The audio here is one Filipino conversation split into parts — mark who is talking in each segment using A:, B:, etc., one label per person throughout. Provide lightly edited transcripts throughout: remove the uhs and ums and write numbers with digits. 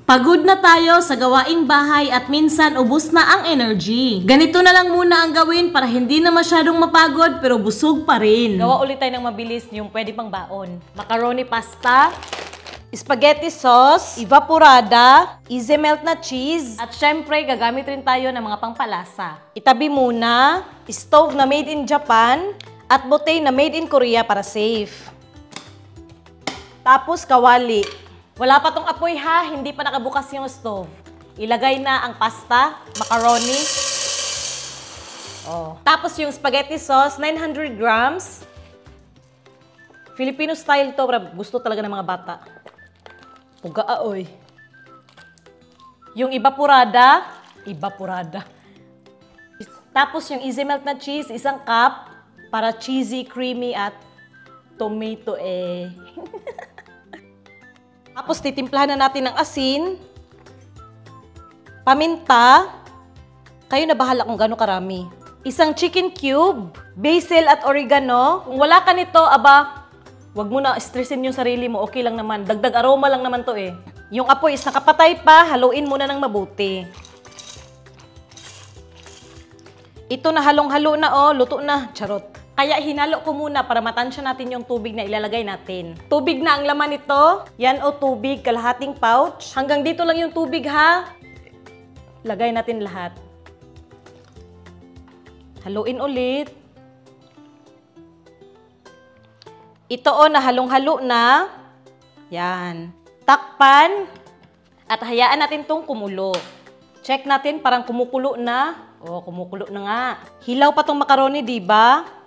A: Pagod na tayo sa gawaing bahay at minsan ubos na ang energy. Ganito na lang muna ang gawin para hindi na masyadong mapagod pero busog pa rin.
B: Gawa ulit tayo ng mabilis yung pwede pang baon. Macaroni pasta, spaghetti sauce, evaporada, easy melt na cheese, at syempre gagamit rin tayo ng mga pangpalasa. Itabi muna, stove na made in Japan, at butane na made in Korea para safe. Tapos kawali. Wala pa tong apoy ha, hindi pa nakabukas yung stove. Ilagay na ang pasta, macaroni. Oh. Tapos yung spaghetti sauce, 900 grams. Filipino style to, gusto talaga ng mga bata. Puga oy. Yung evaporada. Tapos yung easy melt na cheese, 1 cup para cheesy, creamy at tomato Tapos titimplahan na natin ng asin, paminta, kayo na bahala kung gaano karami. 1 chicken cube, basil at oregano. Kung wala ka nito, aba, wag mo na stressin yung sarili mo, okay lang naman. Dagdag aroma lang naman to eh. Yung apoy is nakapatay pa, haluin muna ng mabuti. Ito na halong-halo na oh, luto na, charot. Kaya hinalo ko muna para matansya natin yung tubig na ilalagay natin. Tubig na ang laman nito. Yan o tubig, kalahating pouch. Hanggang dito lang yung tubig ha. Lagay natin lahat. Haluin ulit. Ito o, nahalong-halo na. Yan. Takpan. At hayaan natin tong kumulo. Check natin, parang kumukulo na. O, kumukulo na nga. Hilaw pa tong macaroni, diba?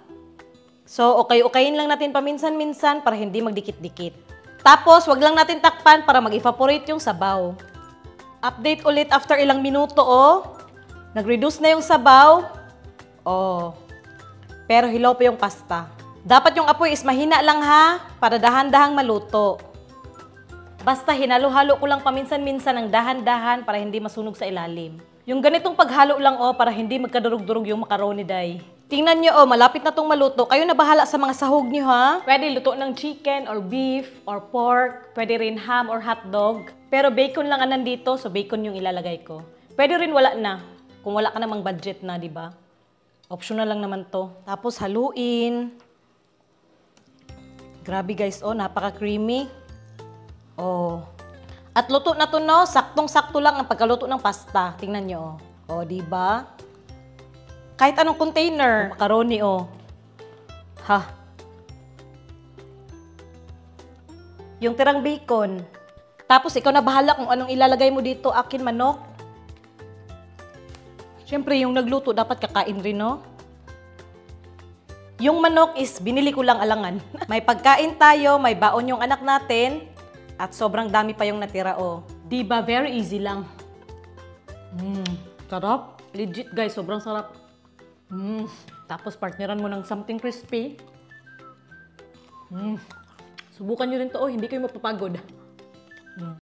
B: So, okay-okayin lang natin paminsan-minsan para hindi magdikit-dikit. Tapos, wag lang natin takpan para mag-evaporate yung sabaw. Update ulit after ilang minuto, oh. Nag-reduce na yung sabaw. Oh. Pero hilaw pa yung pasta. Dapat yung apoy is mahina lang ha, para dahan-dahang maluto. Basta hinalo-halo ko lang paminsan-minsan ng dahan-dahan para hindi masunog sa ilalim. Yung ganitong paghalo lang, oh, para hindi magkadurog-durog yung macaroni, day. Tingnan nyo, oh, malapit na tong maluto. Kayo na bahala sa mga sahog nyo, ha? Pwede luto ng chicken or beef or pork. Pwede rin ham or hotdog. Pero bacon lang ang nandito, so bacon yung ilalagay ko. Pwede rin wala na, kung wala ka namang budget na, di ba? Optional lang naman to. Tapos haluin. Grabe guys, oh, napaka-creamy. Oh. At luto na to, no? Saktong-sakto lang ang pagkaluto ng pasta. Tingnan nyo, oh. Oh, di ba? Kahit anong container. Macaroni, oh. Ha. Yung tirang bacon. Tapos, ikaw na bahala kung anong ilalagay mo dito. Akin, manok. Siyempre, yung nagluto, dapat kakain rin, no? Yung manok is, binili ko lang alangan. May pagkain tayo, may baon yung anak natin, at sobrang dami pa yung natira, oh. Diba? Very easy lang. Sarap. Legit, guys. Sobrang sarap. Tapos partneran mo ng something crispy. Subukan nyo rin to, oh, hindi kayo mapapagod.